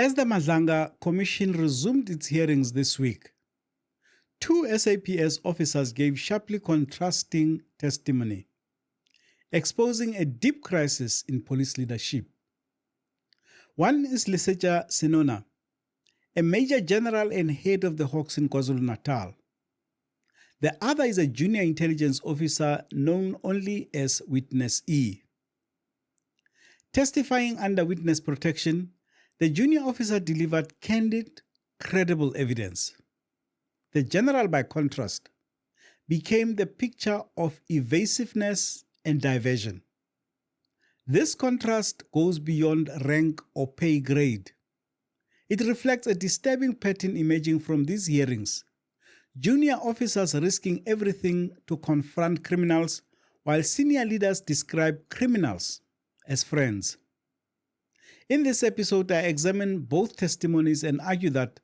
As the Madlanga Commission resumed its hearings this week, two SAPS officers gave sharply contrasting testimony, exposing a deep crisis in police leadership. One is Lesetja Senona, a Major General and head of the Hawks in KwaZulu-Natal. The other is a junior intelligence officer known only as Witness E. Testifying under witness protection, the junior officer delivered candid, credible evidence. The general, by contrast, became the picture of evasiveness and diversion. This contrast goes beyond rank or pay grade. It reflects a disturbing pattern emerging from these hearings. Junior officers risking everything to confront criminals, while senior leaders describe criminals as friends. In this episode, I examine both testimonies and argue that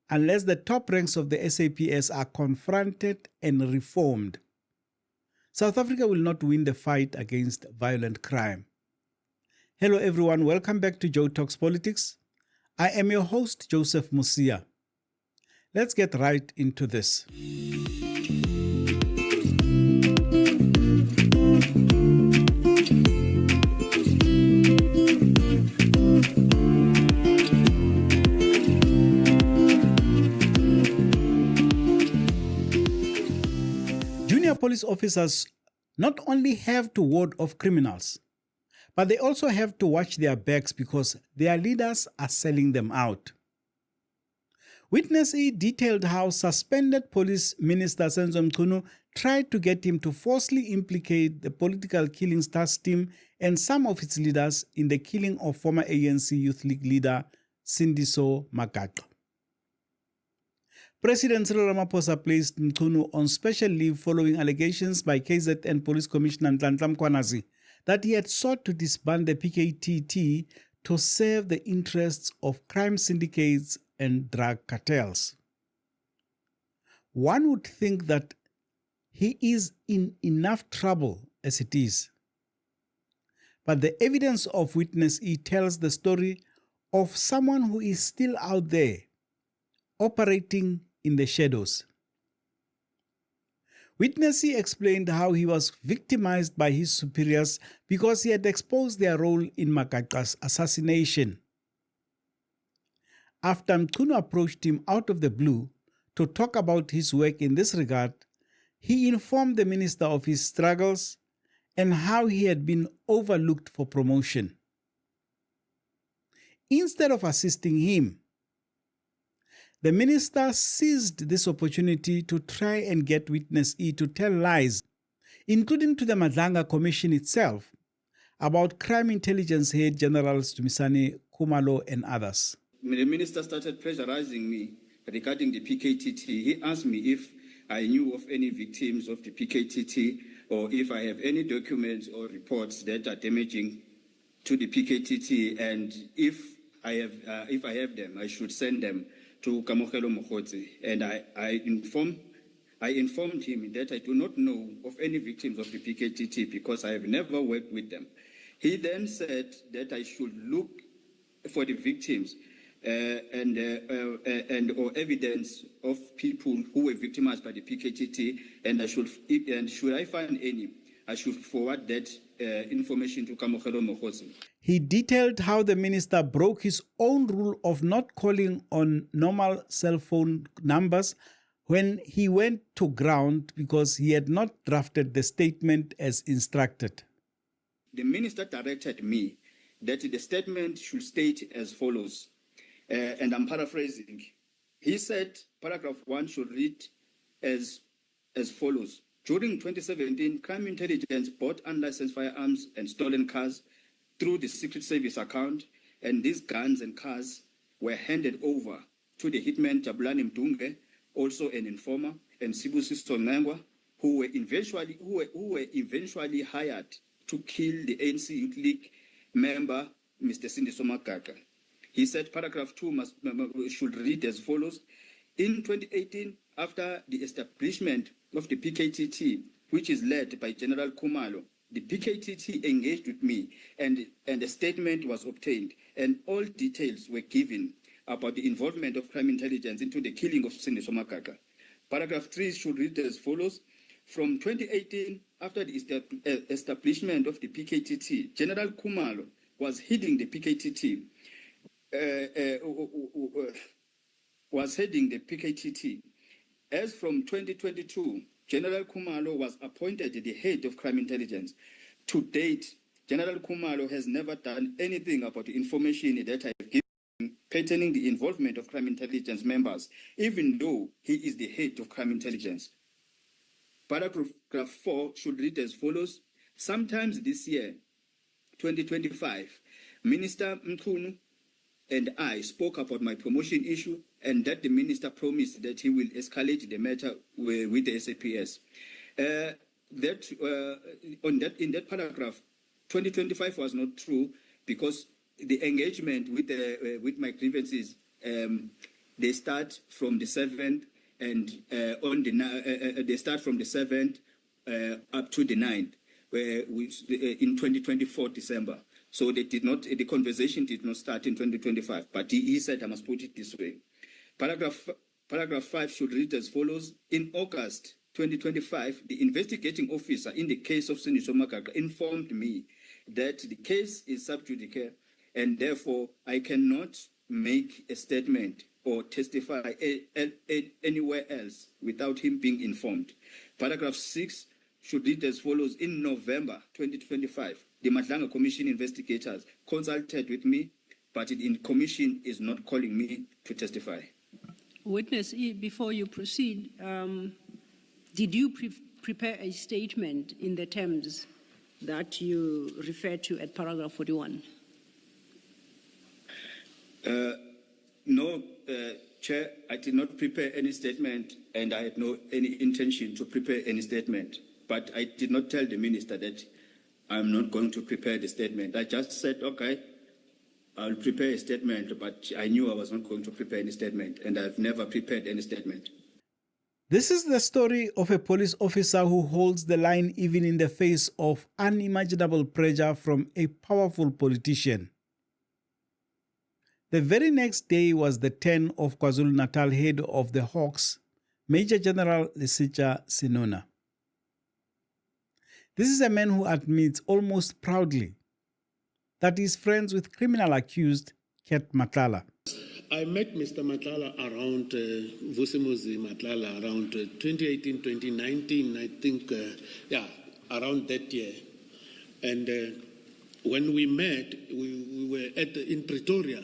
unless the top ranks of the SAPS are confronted and reformed, South Africa will not win the fight against violent crime. Hello everyone, welcome back to Joe Talks Politics. I am your host, Joseph Mosia. Let's get right into this. Junior police officers not only have to ward off criminals, but they also have to watch their backs because their leaders are selling them out. Witness E detailed how suspended Police Minister Senzo Mchunu tried to get him to falsely implicate the political killings task team and some of its leaders in the killing of former ANC Youth League leader Sindiso Magaqa. President Cyril Ramaphosa placed Mchunu on special leave following allegations by KZN Police Commissioner Nhlanhla Mkhwanazi that he had sought to disband the PKTT to serve the interests of crime syndicates and drug cartels. One would think that he is in enough trouble as it is. But the evidence of Witness E tells the story of someone who is still out there, operating in the shadows. Witness E explained how he was victimized by his superiors because he had exposed their role in Magaqa's assassination. After Mchunu approached him out of the blue to talk about his work in this regard, he informed the minister of his struggles and how he had been overlooked for promotion. Instead of assisting him, the minister seized this opportunity to try and get Witness E to tell lies, including to the Madlanga Commission itself, about crime intelligence head Generals Dumisani, Khumalo and others. The minister started pressurizing me regarding the PKTT. He asked me if I knew of any victims of the PKTT or if I have any documents or reports that are damaging to the PKTT, and if I have them, I should send them to Kamokhelo Mokgotsi. And I informed him that I do not know of any victims of the PKTT because I have never worked with them. He then said that I should look for the victims and or evidence of people who were victimized by the PKTT, and should I find any, I should forward that information to Kamokhelo Mokgotsi. He detailed how the minister broke his own rule of not calling on normal cell phone numbers when he went to ground because he had not drafted the statement as instructed. The minister directed me that the statement should state as follows, and I'm paraphrasing. He said paragraph 1 should read as follows. During 2017, crime intelligence bought unlicensed firearms and stolen cars through the Secret Service account, and these guns and cars were handed over to the hitman Jabulani Mdunge, also an informer, and Sibusiso Ngengwa, who were eventually hired to kill the ANC Youth League member, Mr. Sindiso Magaqa. He said paragraph 2 should read as follows. In 2018, after the establishment of the PKTT, which is led by General Khumalo, the PKTT engaged with me and a statement was obtained and all details were given about the involvement of crime intelligence into the killing of Sindiso Magaqa. Paragraph 3 should read as follows. From 2018, after the establishment of the PKTT, General Khumalo was heading the PKTT. As from 2022, General Khumalo was appointed the head of crime intelligence. To date, General Khumalo has never done anything about the information that I have given pertaining the involvement of crime intelligence members, even though he is the head of crime intelligence. Paragraph 4 should read as follows. Sometimes this year, 2025, Minister Mchunu and I spoke about my promotion issue, and that the minister promised that he will escalate the matter with the SAPS. In that paragraph, 2025 was not true because the engagement with my grievances, they start from the 7th and they start from the 7th up to the 9th, in 2024 December. So they did not. The conversation did not start in 2025. But he said, I must put it this way. Paragraph 5 should read as follows. In August 2025, the investigating officer in the case of Sindiso Magaqa informed me that the case is sub judice, and therefore I cannot make a statement or testify anywhere else without him being informed. Paragraph 6 should read as follows. In November 2025, the Madlanga Commission investigators consulted with me, but the commission is not calling me to testify. Witness, before you proceed, did you prepare a statement in the terms that you referred to at paragraph 41? No, Chair, I did not prepare any statement, and I had any intention to prepare any statement. But I did not tell the minister that I'm not going to prepare the statement. I just said, okay, I'll prepare a statement, but I knew I was not going to prepare any statement, and I've never prepared any statement. This is the story of a police officer who holds the line even in the face of unimaginable pressure from a powerful politician. The very next day was the turn of KwaZulu-Natal head of the Hawks, Major General Lesetja Senona. This is a man who admits almost proudly that he is friends with criminal accused Cat Matlala. I met Mr. Matlala around Mosia Matlala around 2018, 2019, I think, around that year. And when we met, we were in Pretoria.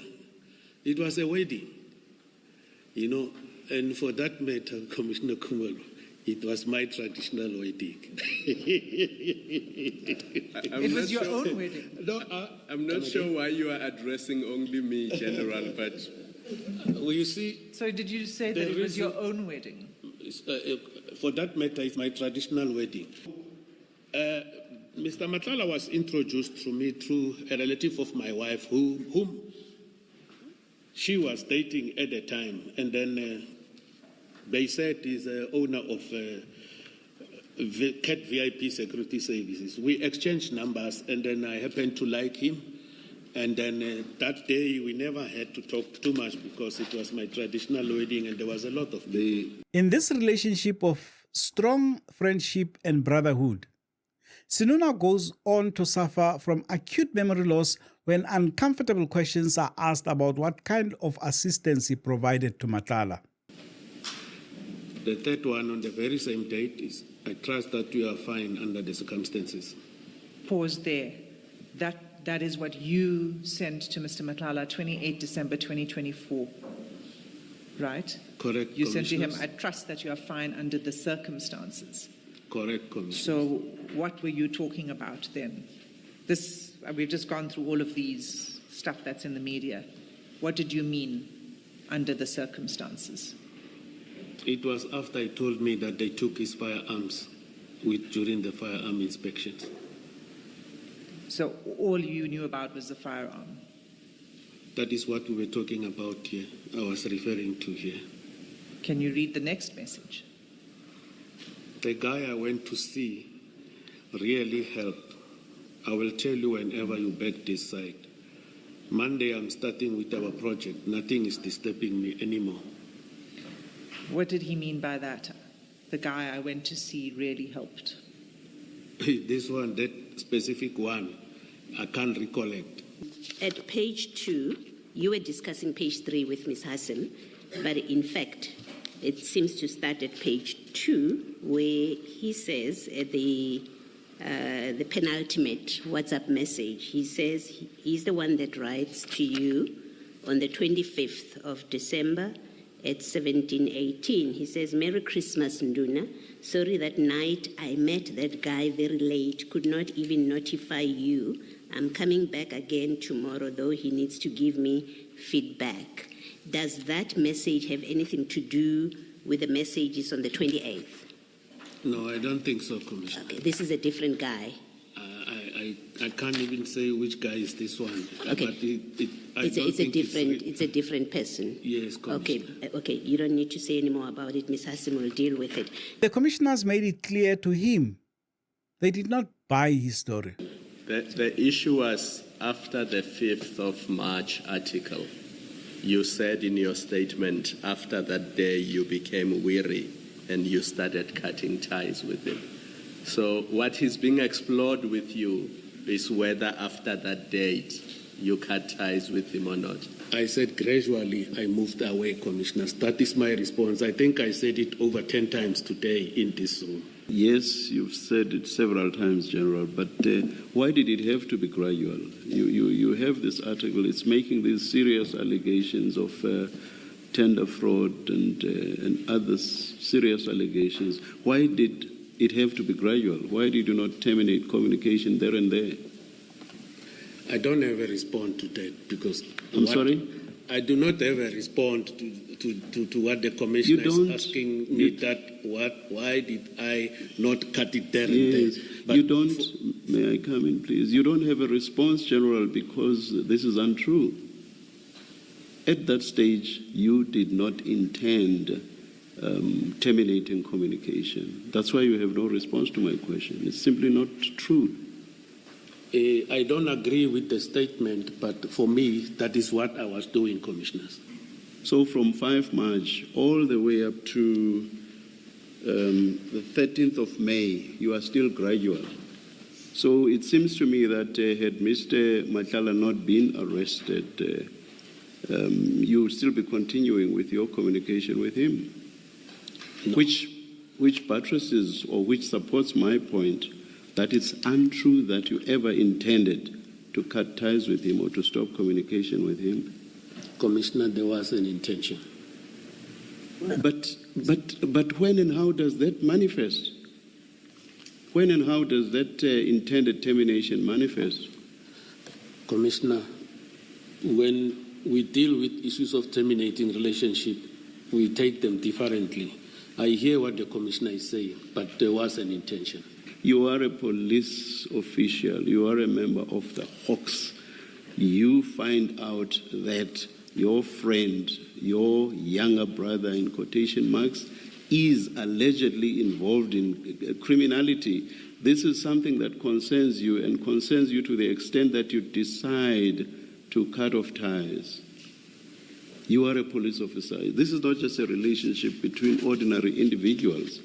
It was a wedding, and for that matter, Commissioner Khumalo, it was my traditional wedding. It was your own wedding? No, I'm not sure why you are addressing only me, General, but... Well, you see... So did you say that it was your own wedding? For that matter, it's my traditional wedding. Mr. Matlala was introduced to me through a relative of my wife whom she was dating at the time, and then they said he's the owner of Cat VIP Security Services. We exchanged numbers, and then I happened to like him, and then that day we never had to talk too much because it was my traditional wedding, and there was a lot of In this relationship of strong friendship and brotherhood, Senona goes on to suffer from acute memory loss when uncomfortable questions are asked about what kind of assistance he provided to Matlala. The third one on the very same date is, I trust that you are fine under the circumstances. Pause there. That is what you sent to Mr. Matlala, 28 December 2024, right? Correct, You sent to him, I trust that you are fine under the circumstances. Correct, Commissioner. So what were you talking about then? We've just gone through all of these stuff that's in the media. What did you mean under the circumstances? It was after he told me that they took his firearms during the firearm inspections. So all you knew about was the firearm? That is what we were talking about here. I was referring to here. Can you read the next message? The guy I went to see really helped. I will tell you whenever you back this side. Monday, I'm starting with our project. Nothing is disturbing me anymore. What did he mean by that? The guy I went to see really helped. This one, that specific one, I can't recollect. At page 2, you were discussing page 3 with Ms. Hassan, but in fact, it seems to start at page 2, where he says the penultimate WhatsApp message. He says he's the one that writes to you on the 25th of December at 17:18. He says, "Merry Christmas, Nduna. Sorry that night I met that guy very late, could not even notify you. I'm coming back again tomorrow, though he needs to give me feedback." Does that message have anything to do with the messages on the 28th? No, I don't think so, Commissioner. Okay, this is a different guy. I can't even say which guy is this one. Okay. But It's a different person. Yes, Commissioner. Okay, you don't need to say any more about it. Ms. Hassan will deal with it. The commissioners made it clear to him they did not buy his story. The issue was after the 5th of March article. You said in your statement, after that day you became weary and you started cutting ties with him. So what is being explored with you is whether after that date you cut ties with him or not. I said gradually I moved away, Commissioners. That is my response. I think I said it over 10 times today in this room. Yes, you've said it several times, General, but why did it have to be gradual? You have this article, it's making these serious allegations of tender fraud and other serious allegations. Why did it have to be gradual? Why did you not terminate communication there and there? I don't have a response to that because... Sorry? I do not have a response to what the Commissioner is asking me, that why did I not cut it there and there? But you don't, may I come in please? You don't have a response, General, because this is untrue. At that stage, you did not intend terminating communication. That's why you have no response to my question. It's simply not true. I don't agree with the statement, but for me, that is what I was doing, Commissioners. So from 5 March all the way up to the 13th of May, you are still gradual. So it seems to me that had Mr. Matlala not been arrested, you would still be continuing with your communication with him, No. which buttresses or which supports my point that it's untrue that you ever intended to cut ties with him or to stop communication with him. Commissioner, there was an intention. But when and how does that manifest? When and how does that intended termination manifest? Commissioner, when we deal with issues of terminating relationship, we take them differently. I hear what the Commissioner is saying, but there was an intention. You are a police official. You are a member of the Hawks. You find out that your friend, your younger brother, in quotation marks, is allegedly involved in criminality. This is something that concerns you and concerns you to the extent that you decide to cut off ties. You are a police officer. This is not just a relationship between ordinary individuals.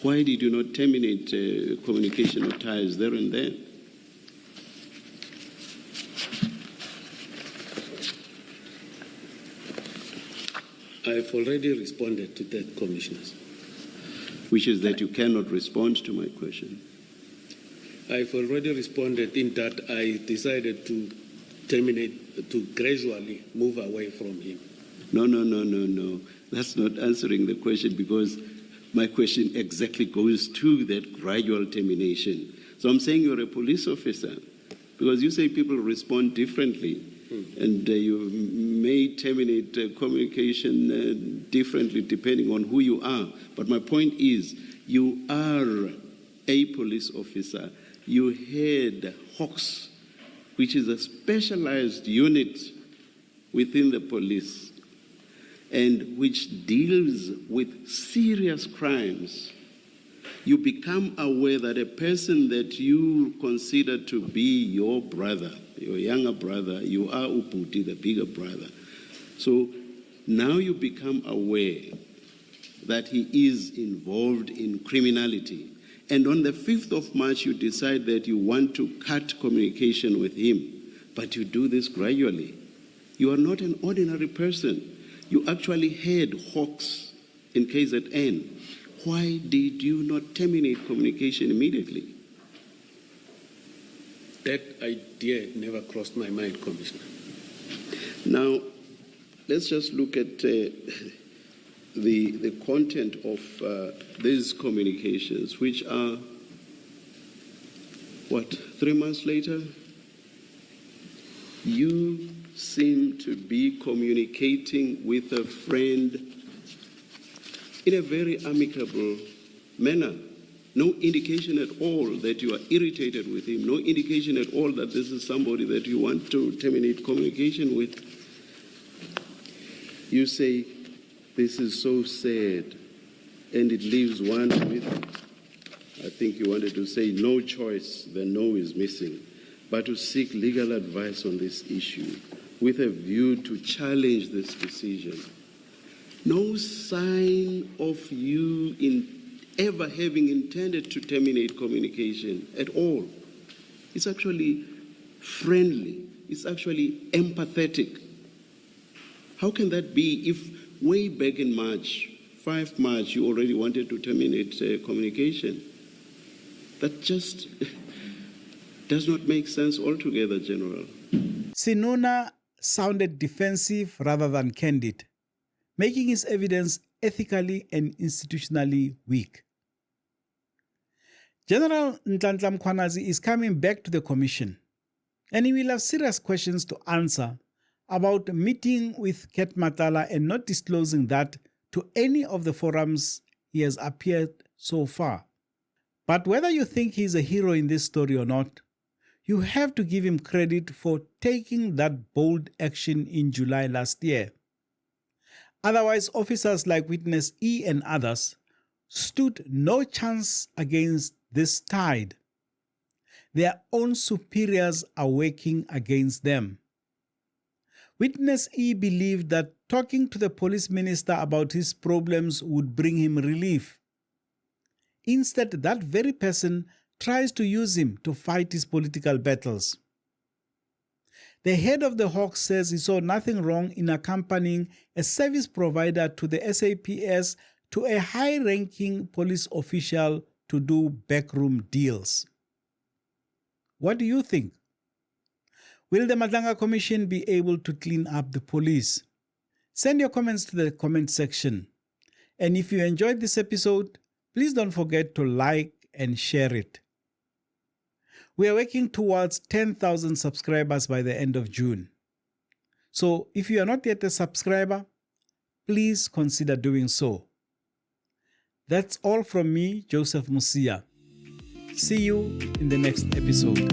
Why did you not terminate communication or ties there and then? I've already responded to that, Commissioners. Which is that you cannot respond to my question. I've already responded in that I decided to terminate, to gradually move away from him. No. That's not answering the question, because my question exactly goes to that gradual termination. So I'm saying you're a police officer, because you say people respond differently, and you may terminate communication differently depending on who you are. But my point is, you are a police officer. You head Hawks, which is a specialized unit within the police, and which deals with serious crimes. you become aware that a person that you consider to be your brother, your younger brother, you are Uputi, the bigger brother. So now you become aware that he is involved in criminality. And on the 5th of March, you decide that you want to cut communication with him, but you do this gradually. You are not an ordinary person. You actually had hawks in KZN. Why did you not terminate communication immediately? That idea never crossed my mind, Commissioner. Now, let's just look at the content of these communications, which are, 3 months later? You seem to be communicating with a friend in a very amicable manner. No indication at all that you are irritated with him. No indication at all that this is somebody that you want to terminate communication with. You say, this is so sad, and it leaves one with, I think you wanted to say, no choice, the no is missing, but to seek legal advice on this issue with a view to challenge this decision. No sign of you ever having intended to terminate communication at all. It's actually friendly. It's actually empathetic. How can that be if way back in March, 5 March, you already wanted to terminate communication? That just does not make sense altogether, General. Senona sounded defensive rather than candid, making his evidence ethically and institutionally weak. General Nhlanhla Mkhwanazi is coming back to the commission, and he will have serious questions to answer about meeting with Cat Matlala and not disclosing that to any of the forums he has appeared so far. But whether you think he is a hero in this story or not, you have to give him credit for taking that bold action in July last year. Otherwise, officers like Witness E and others stood no chance against this tide. Their own superiors are working against them. Witness E believed that talking to the police minister about his problems would bring him relief. Instead, that very person tries to use him to fight his political battles. The head of the Hawks says he saw nothing wrong in accompanying a service provider to the SAPS to a high-ranking police official to do backroom deals. What do you think? Will the Madlanga Commission be able to clean up the police? Send your comments to the comment section. And if you enjoyed this episode, please don't forget to like and share it. We are working towards 10,000 subscribers by the end of June. So if you are not yet a subscriber, please consider doing so. That's all from me, Joseph Mosia. See you in the next episode.